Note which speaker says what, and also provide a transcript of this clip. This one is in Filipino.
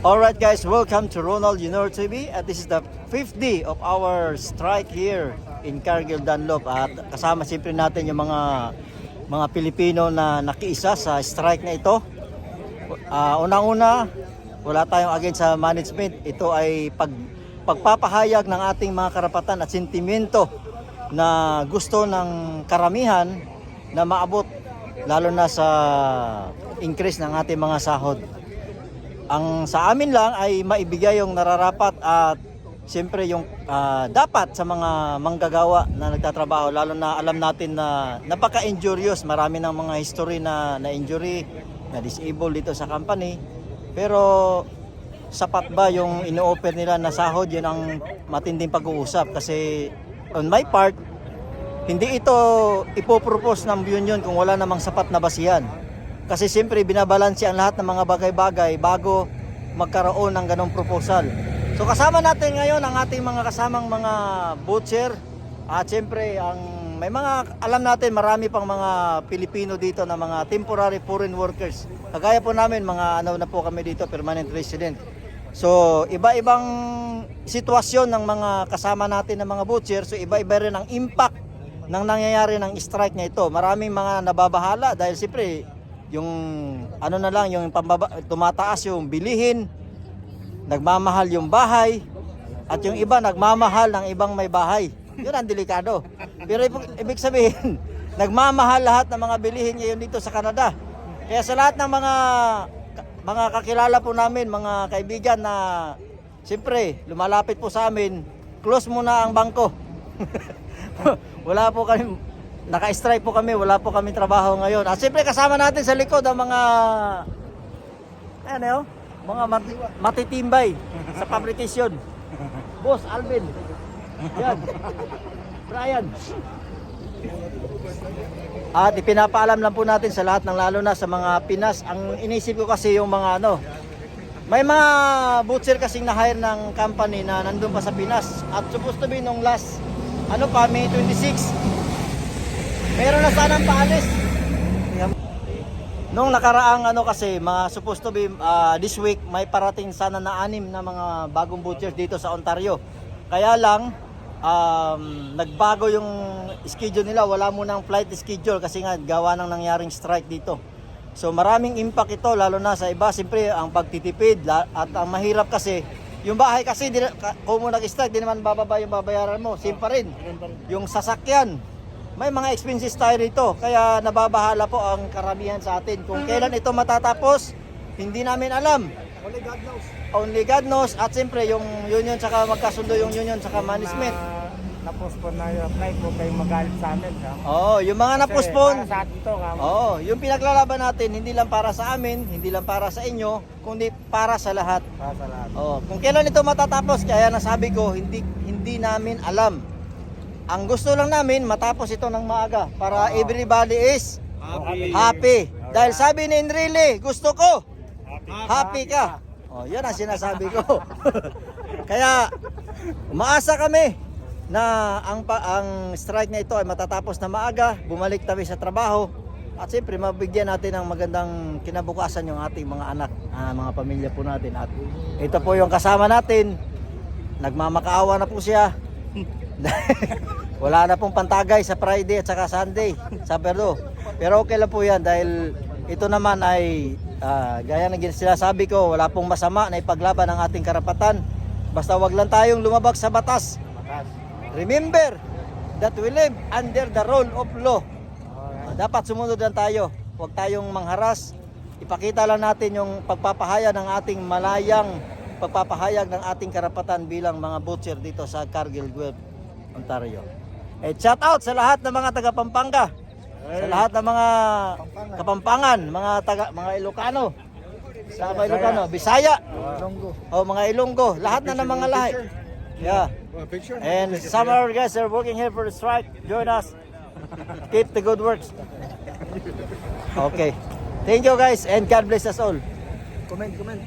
Speaker 1: Alright guys, welcome to Ronald Junior TV at this is the 5th day of our strike here in Cargill Dunlop at kasama siyempre natin yung mga Pilipino na nakiisa sa strike na ito. Unang-una, wala tayong against sa management. Ito ay pagpapahayag ng ating mga karapatan at sentimento na gusto ng karamihan na maabot lalo na sa increase ng ating mga sahod. Ang sa amin lang ay maibigay yung nararapat at siyempre yung dapat sa mga manggagawa na nagtatrabaho, lalo na alam natin na napaka-injurious, marami ng mga history na injury, na disable dito sa company. Pero sapat ba yung ino-offer nila na sahod? Yun ang matinding pag-uusap kasi on my part, hindi ito ipopropose ng union kung wala namang sapat na basihan. Kasi siyempre binabalanse ang lahat ng mga bagay-bagay bago magkaroon ng ganong proposal. So kasama natin ngayon ang ating mga kasamang mga butcher at siyempre may mga alam natin marami pang mga Pilipino dito na mga temporary foreign workers. Kagaya po namin mga na po kami dito, permanent resident. So iba-ibang sitwasyon ng mga kasama natin ng mga butcher, so iba-iba rin ang impact ng nangyayari ng strike na ito. Maraming mga nababahala dahil siyempre yung yung tumataas yung bilihin, nagmamahal yung bahay, at yung iba nagmamahal ng ibang may bahay. Yun ang delikado. Pero ibig sabihin, nagmamahal lahat ng mga bilihin ngayon dito sa Canada. Kaya sa lahat ng mga kakilala po namin, mga kaibigan na siyempre lumalapit po sa amin, close muna ang bangko. Wala po kami, naka-strike po kami, wala po kami trabaho ngayon. At siyempre kasama natin sa likod ang mga matitimbay sa fabrication. Boss Alvin. Yan. Brian. At ipinapaalam lang po natin sa lahat ng lalo na sa mga Pinas. Ang inisip ko kasi yung mga may mga butcher kasing na-hire ng company na nandun pa sa Pinas. At supposed to be nung last May 26. Meron na sanang paalis. Nung nakaraang kasi supposed to be this week may parating sana na 6 na mga bagong butchers dito sa Ontario. Kaya lang nagbago yung schedule nila, wala mo ng flight schedule kasi nga gawa ng nangyaring strike dito. So maraming impact ito lalo na sa iba, siyempre ang pagtitipid at ang mahirap kasi yung bahay kasi kung mo nag-strike di naman bababa yung babayaran mo, same pa rin. Yung sasakyan, may mga expenses tayo rito, kaya nababahala po ang karamihan sa atin. Kung kailan ito matatapos, hindi namin alam.
Speaker 2: Only God knows.
Speaker 1: Only God knows. At siyempre yung union, saka magkasundo yung union, saka management.
Speaker 2: Na-postpone na yung flight mo kayo magalit sa amin.
Speaker 1: Yung mga na-postpone.
Speaker 2: Para sa atin to.
Speaker 1: Yung pinaglalaban natin, hindi lang para sa amin, hindi lang para sa inyo, kundi para sa lahat.
Speaker 2: Para sa lahat.
Speaker 1: Kung kailan ito matatapos, kaya nasabi ko, hindi namin alam. Ang gusto lang namin, matapos ito ng maaga para everybody is happy. Dahil sabi ni Enrile, gusto ko, happy ka. Yan ang sinasabi ko. Kaya, umaasa kami na ang strike na ito ay matatapos na maaga, bumalik tayo sa trabaho, at siyempre mabigyan natin ng magandang kinabukasan yung ating mga anak, mga pamilya po natin. At ito po yung kasama natin, nagmamakaawa na po siya. Wala na pong pantagay sa Friday at saka Sunday, Sabado. Pero okay lang po yan dahil ito naman ay gaya ng sinasabi ko, wala pong masama na ipaglaban ang ating karapatan. Basta wag lang tayong lumabag sa batas. Remember that we live under the rule of law. Dapat sumunod lang tayo. Huwag tayong mangharas. Ipakita lang natin yung pagpapahayag ng ating malayang pagpapahayag ng ating karapatan bilang mga butcher dito sa Cargill, Guelph, Ontario. Shout out sa lahat ng mga taga Pampanga. Sa lahat ng mga Kapampangan, mga Ilocano. Sa mga Ilocano, Bisaya. Mga Ilonggo, lahat na ng mga lahi. Yeah. And some of our guys are working here for the strike. Join us. Keep the good works. Okay. Thank you guys and God bless us all.
Speaker 2: Comment.